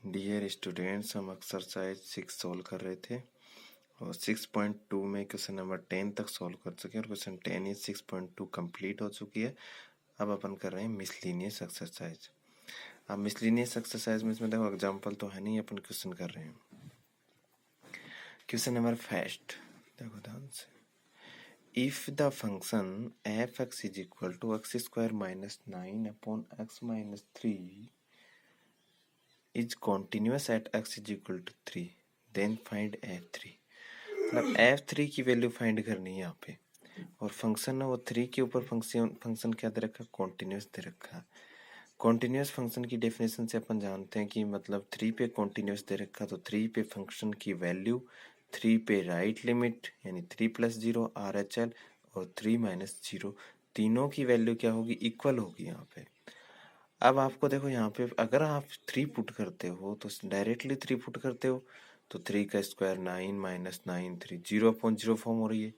Dear students, हम exercise 6 solve कर रहे थे और 6.2 में क्वेश्चन नंबर 10 तक सॉल्व कर चुके हैं और क्वेश्चन 10 इज 6.2 कंप्लीट हो चुकी है। अब अपन कर रहे हैं मिसलिनियस एक्सरसाइज। अब मिसलिनियस एक्सरसाइज में इसमें देखो एग्जांपल तो है नहीं, अपन क्वेश्चन कर रहे हैं। क्वेश्चन नंबर फर्स्ट देखो ध्यान से। If the function F X is equal to X square minus 9 upon X minus 3 is continuous at x is equal to 3, then find f3। मतलब f3 की वैल्यू फाइंड करनी है यहाँ पे, और फंक्शन है वो 3 के ऊपर फंक्शन क्या दे रखा है, कॉन्टिन्यूस दे रखा है। कॉन्टिन्यूस फंक्शन की डेफिनेशन से अपन जानते हैं कि मतलब 3 पे कॉन्टिन्यूस दे रखा, तो 3 पे फंक्शन की वैल्यू 3 पे राइट लिमिट यानी 3 + 0 RHL और 3 - 0 तीनों की वैल्यू क्या होगी, इक्वल होगी यहाँ पे। अब आपको देखो यहाँ पे अगर आप 3 पुट करते हो तो डायरेक्टली 3 पुट करते हो तो 3 का स्क्वायर 9 - 9 3 0/0 फॉर्म हो रही है।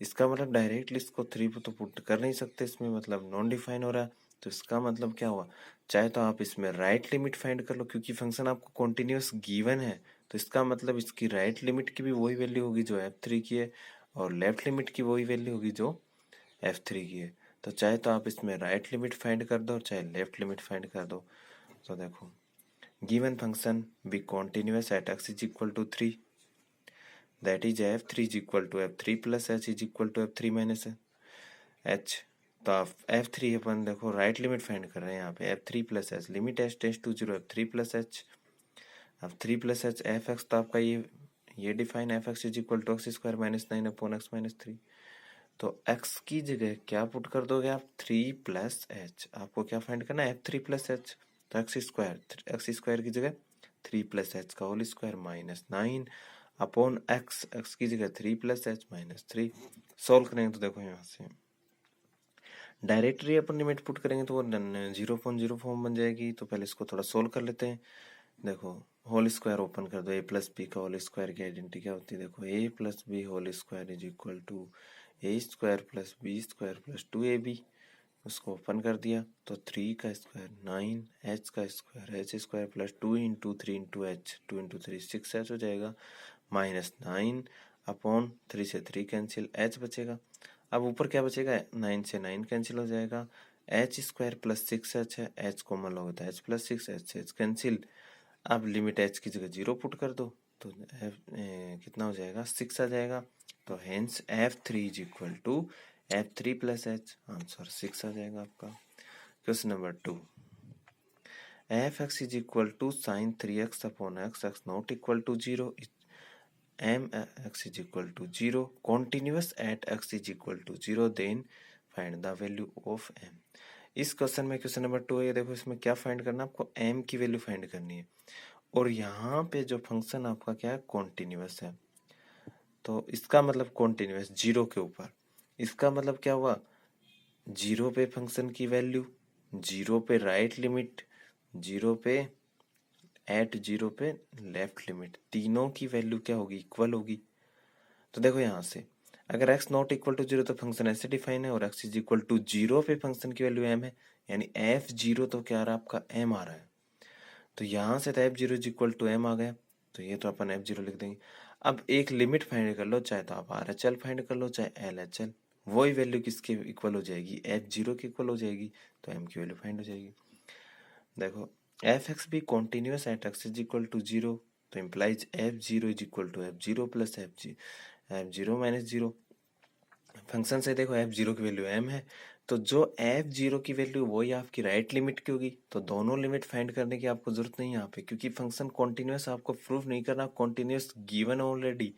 इसका मतलब डायरेक्टली इसको 3 तो पुट कर नहीं सकते, इसमें मतलब नॉन डिफाइन हो रहा है। तो इसका मतलब क्या हुआ, चाहे तो आप इसमें राइट लिमिट फाइंड कर लो, क्योंकि फंक्शन आपको कॉन्टिन्यूस गिवन है तो इसका मतलब इसकी राइट लिमिट की भी वही वैल्यू होगी जो f3 की है और लेफ्ट लिमिट की वही वैल्यू होगी जो f3 की है। तो चाहे तो आप इसमें राइट लिमिट फाइंड कर दो चाहे लेफ्ट लिमिट फाइंड कर दो। तो देखो given function be continuous at x is equal to 3, that is f3 is equal to f3 plus h is equal to f3 minus h। तो आप f3 अपन देखो राइट लिमिट फाइंड कर रहे हैं यहाँ पे f3 plus h, limit h tends to 0 f3 plus h। अब 3 plus h fx, तो आपका ये define fx is equal to X square minus 9 upon x minus 3। तो x की जगह क्या पुट कर दोगे आप, 3 + h। आपको क्या फाइंड करना है, f3 + h। तो एक्स स्क्वायर की जगह 3 + h का whole square minus 9 upon x की जगह 3 + h माइनस 3। सॉल्व करेंगे तो देखो यहाँ से डायरेक्टली अपन लिमिट पुट करेंगे तो वो 0/0 फॉर्म बन जाएगी। तो पहले इसको थोड़ा सोल्व कर लेते हैं। देखो होल स्क्वायर ओपन कर दो, a + b का होल स्क्वायर की आइडेंटिटी क्या होती है, देखो a + b whole square is equal to a square + b square + 2ab। उसको ओपन कर दिया तो 3 का स्क्वायर 9, h का square h square + 2 × 3 × h 2 × 3 6h हो जाएगा माइनस 9 अपॉन 3 से 3 कैंसिल, h बचेगा। अब ऊपर क्या बचेगा, 9 से 9 कैंसिल हो जाएगा, h स्क्वायर + 6h है, h कॉमन लोगे तो h + 6 h कैंसिल। अब लिमिट h की जगह 0 पुट कर दो तो कितना हो जाएगा, 6 आ जाएगा। तो hence f3 is equal to f3 + h, answer 6 आ जाएगा आपका। Question number 2, f(x) is equal to sin 3x upon x, x not equal to 0, m(x) is equal to 0 continuous at x is equal to 0, then find the value of m। इस question में question number 2 है, देखो इसमें क्या find करना है, आपको m की वैल्यू फाइंड करनी है और यहाँ पे जो फंक्शन आपका क्या है, कॉन्टिन्यूस है। तो इसका मतलब कॉन्टिन्यूस 0 के ऊपर, इसका मतलब क्या हुआ, 0 पे फंक्शन की वैल्यू, 0 पे राइट लिमिट, 0 पे एट 0 पे लेफ्ट लिमिट, तीनों की वैल्यू क्या होगी, इक्वल होगी। तो देखो यहाँ से अगर x नॉट इक्वल टू 0 तो फंक्शन ऐसे डिफाइन है और x इज इक्वल टू 0 पे फंक्शन की वैल्यू m है, यानी f0 तो क्या आ रहा है आपका, m आ रहा है। तो यहाँ से तो f0 is equal to m आ गया, तो ये तो अपन f0 लिख देंगे। अब एक लिमिट फाइंड कर लो, चाहे तो आप RHL फाइंड कर लो चाहे LHL, वही वैल्यू किसके इक्वल हो जाएगी, f0 की इक्वल हो जाएगी, तो m की वैल्यू फाइंड हो जाएगी। देखो f(x) भी continuous at x is equal to 0, तो implies f0 is equal to f0 + f0 - 0। Function से देखो f0 की वैल्यू m है, तो जो f0 की वैल्यू वही आपकी राइट लिमिट की होगी। तो दोनों लिमिट फाइंड करने की आपको जरूरत नहीं है यहाँ पे, क्योंकि फंक्शन कॉन्टिन्यूस आपको प्रूफ नहीं करना, कॉन्टिन्यूस गिवन ऑलरेडी,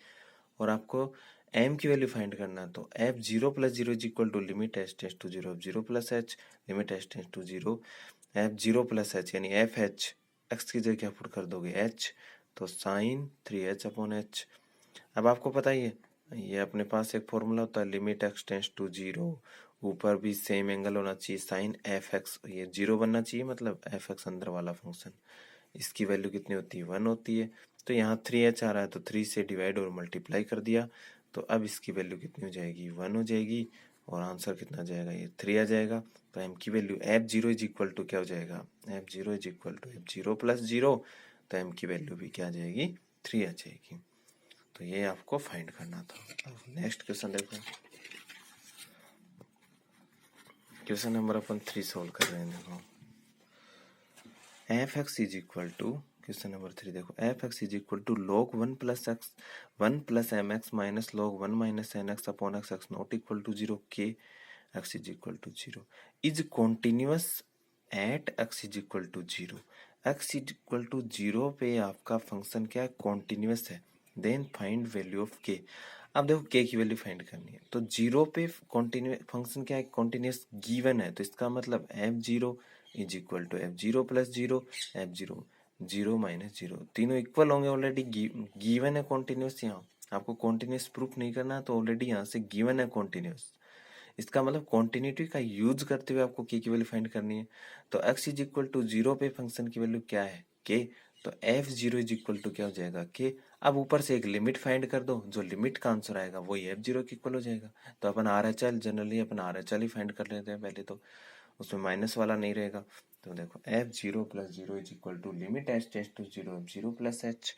और आपको m की वैल्यू फाइंड करना है। तो f0 + 0 is equal to limit h tends to 0 f0 + h, limit h tends to 0 f0 + h, यानी fh, x की जगह क्या पुट कर दोगे, h, तो sin 3h अपॉन h। अब आपको पता ही है, ये अपने पास एक फॉर्मूला होता है, लिमिट x टेंड्स टू 0, ऊपर भी सेम एंगल होना चाहिए, साइन fx, ये 0 बनना चाहिए, मतलब fx अंदर वाला फंक्शन, इसकी वैल्यू कितनी होती है, 1 होती है। तो यहाँ 3h आ रहा है तो 3 से डिवाइड और मल्टीप्लाई कर दिया, तो अब इसकी वैल्यू कितनी हो जाएगी, 1 हो जाएगी, और आंसर कितना आ जाएगा, ये 3 आ जाएगा। तो m की value f0 is equal to क्या हो जाएगा, f0 is equal to f0 + 0, तो m की वैल्यू भी क्या आ जाएगी 3 आ जाएगी। तो ये आपको फाइंड करना था। नेक्स्ट क्वेश्चन देखो, क्वेश्चन नंबर अपन 3 सोल्व कर रहे हैं। देखो F X is equal to, question number 3 देखो, F X is equal to log 1 plus M X minus log 1 minus N X upon X X not equal to 0 के X is equal to 0 is continuous at X is equal to 0। X is equal to 0 पे आपका function क्या है, continuous है। Then find value of के। अब देखो के की वैल्यू फाइंड करनी है, तो 0 पे कॉन्टिन्यूअस फंक्शन क्या है, कॉन्टिन्यूअस गिवन है, तो इसका मतलब f0 is equal to f0 plus 0 f0 0 minus 0, तीनों इक्वल होंगे। ऑलरेडी गिवन है कॉन्टिन्यूअस, यहाँ आपको कॉन्टिन्यूअस प्रूफ नहीं करना, तो ऑलरेडी यहाँ से गिवन है कॉन्टिन्यूअस। इसका मतलब कॉन्टिन्यूटी का यूज करते हुए आपको के की वैल्यू फाइंड करनी है। तो x इज इक्वल टू 0 पे फंक्शन की वैल्यू क्या है, के, तो f0 इज इक्वल टू क्या हो जाएगा, के। अब ऊपर से एक लिमिट फाइंड कर दो, जो लिमिट का आंसर आएगा वही f0 के इक्वल हो जाएगा। तो अपन RHL जनरली अपन RHL ही फाइंड कर लेते हैं पहले, तो उसमें माइनस वाला नहीं रहेगा। तो देखो f0 plus 0 is equal to limit h tends to 0 f0 plus h।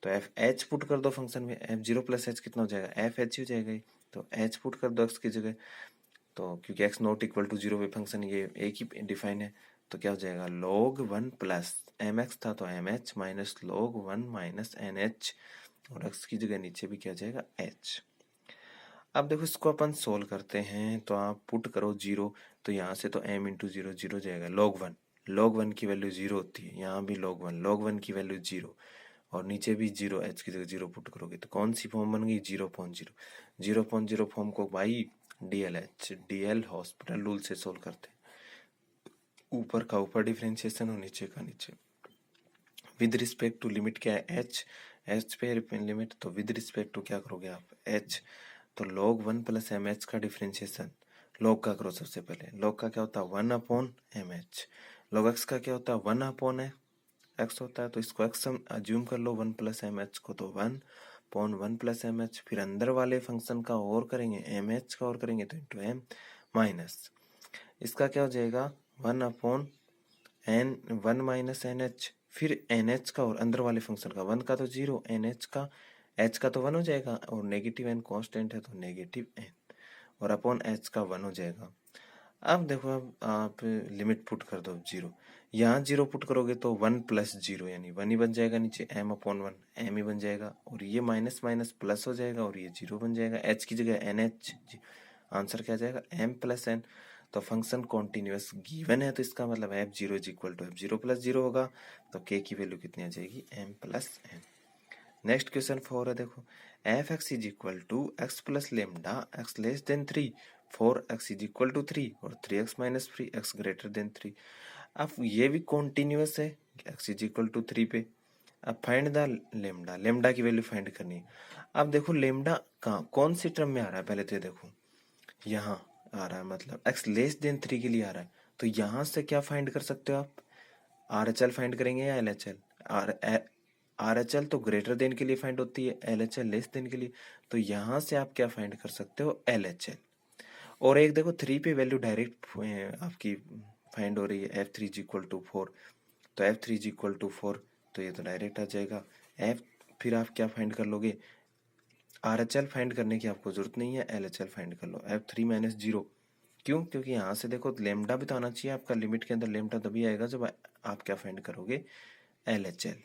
तो एफ एच पुट कर दो फंक्शन में, f0 प्लस h कितना हो जाएगा, एफ एच हो जाएगा। तो h पुट कर दो x की जगह, तो क्योंकि x नॉट इक्वल टू 0 पे फंक्शन ये एक ही डिफाइन है, तो क्या हो जाएगा log 1 प्लस एम एक्स था तो M H minus log 1 minus N H, और x की जगह नीचे भी क्या हो जाएगा h। अब देखो इसको अपन सोल्व करते हैं, तो आप पुट करो 0, तो यहाँ से तो m इंटू 0 0 जाएगा, log 1 की वैल्यू 0 होती है, यहाँ भी log 1 की वैल्यू 0, और नीचे भी 0, h की जगह 0 पुट करोगे तो कौन सी फॉर्म बन गई, 0.0 फॉर्म को भाई डीएल हॉस्पिटल रूल से सोल्व करते हैं। ऊपर का ऊपर डिफरेंशिएशन और नीचे का नीचे। विद रिस्पेक्ट टू लिमिट क्या है, एच पे लिमिट, तो विद रिस्पेक्ट टू क्या करोगे आप, एच। तो log 1 प्लस एम एच का डिफरेंशिएशन log का करो सबसे पहले। log का क्या होता है 1 upon M H, log x का क्या होता है 1 अपॉन एक्स होता है, तो इसको x अज्यूम कर लो 1 प्लस एम एच को, तो 1 अपॉन 1 प्लस एम एच, फिर अंदर वाले फंक्शन का और करेंगे एम एच का और करेंगे तो इंटू एम माइनस इसका क्या हो जाएगा 1 upon N 1 minus N H, फिर एन एच का और अंदर वाले फंक्शन का 1 का तो 0, एन एच का एच का तो 1 हो जाएगा, और नेगेटिव एन कॉन्स्टेंट है तो नेगेटिव एन, और अपॉन एच का 1 हो जाएगा। अब देखो, अब आप लिमिट पुट कर दो 0, यहाँ 0 पुट करोगे तो 1 प्लस 0 यानी 1 ही बन जाएगा, नीचे m अपॉन 1 m ही बन जाएगा, और ये माइनस माइनस प्लस हो जाएगा और ये 0 बन जाएगा, h की जगह एन एच, आंसर क्या आ जाएगा m प्लस n। तो फंक्शन कॉन्टिन्यूअस गिवन है, तो इसका मतलब f0 is equal to f0 plus 0 होगा, तो k की वैल्यू कितनी आ जाएगी m plus n। Next question 4 है, देखो F X is equal to X plus lambda X less than 3 four X is equal to 3 और 3x minus 3 x greater than 3। अब ये भी कॉन्टिन्यूअस है एक्स इज इक्वल टू 3 पे। अब find the lambda, lambda की वैल्यू फाइंड करनी है। अब देखो लेमडा कहाँ कौन सी टर्म में आ रहा है, पहले तो ये देखो यहाँ आ रहा है, मतलब एक्स लेस देन 3 के लिए आ रहा है, तो यहाँ से क्या फाइंड कर सकते हो आप, RHL फाइंड करेंगे या LHL। RHL तो ग्रेटर देन के लिए फाइंड होती है, LHL लेस देन के लिए, तो यहाँ से आप क्या फाइंड कर सकते हो LHL। और एक देखो 3 पे वैल्यू डायरेक्ट आपकी फाइंड हो रही है, f3 इज इक्वल टू 4, तो f3 इज इक्वल टू 4, तो ये तो डायरेक्ट आ जाएगा f। फिर आप क्या फाइंड कर लोगे, RHL फाइंड करने की आपको जरूरत नहीं है, LHL फाइंड कर लो, f3 माइनस 0। क्यों, क्योंकि यहाँ से देखो लेमडा भी तो आना चाहिए आपका, लिमिट के अंदर लेमडा तभी आएगा जब आप क्या फाइंड करोगे LHL।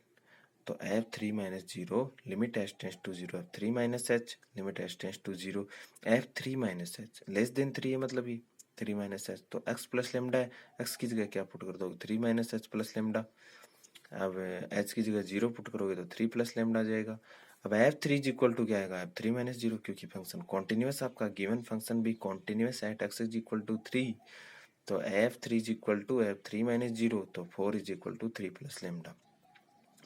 तो f3 minus 0 limit h tends to 0 f3 minus h limit h tends to 0 f3 minus h less than 3 है, मतलब ये 3 माइनस h, तो x प्लस लेमडा है, x की जगह क्या पुट कर दोगे 3 माइनस h प्लस लेमडा। अब h की जगह 0 पुट करोगे तो 3 प्लस लेमडा जाएगा। अब f3 इज इक्वल टू क्या आएगा f3 माइनस 0, क्योंकि फंक्शन कॉन्टिन्यूअस, आपका गिवन फंक्शन भी continuous at x is equal to 3, तो f3 is equal to f3 minus 0, तो 4 is equal to 3 plus lambda,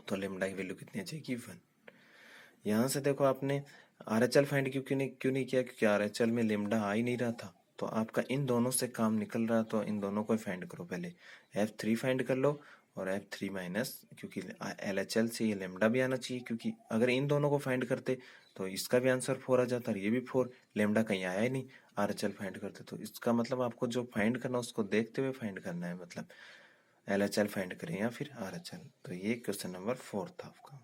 तो लेमडा की वैल्यू कितनी आ जाएगी 1। यहाँ से देखो आपने RHL फाइंड क्यों नहीं किया, क्योंकि RHL में लेमडा आ ही नहीं रहा था, तो आपका इन दोनों से काम निकल रहा, तो इन दोनों को फाइंड करो पहले, f3 फाइंड कर लो और f3 माइनस, क्योंकि LHL से ये लेमडा भी आना चाहिए, क्योंकि अगर इन दोनों को फाइंड करते तो इसका भी आंसर 4 आ जाता, ये भी 4, लेमडा कहीं आया ही नहीं, RHL फाइंड करते, तो इसका मतलब आपको जो फाइंड करना उसको देखते हुए फाइंड करना है, मतलब LHL फाइंड करें या फिर RHL। तो ये क्वेश्चन नंबर 4 था आपका।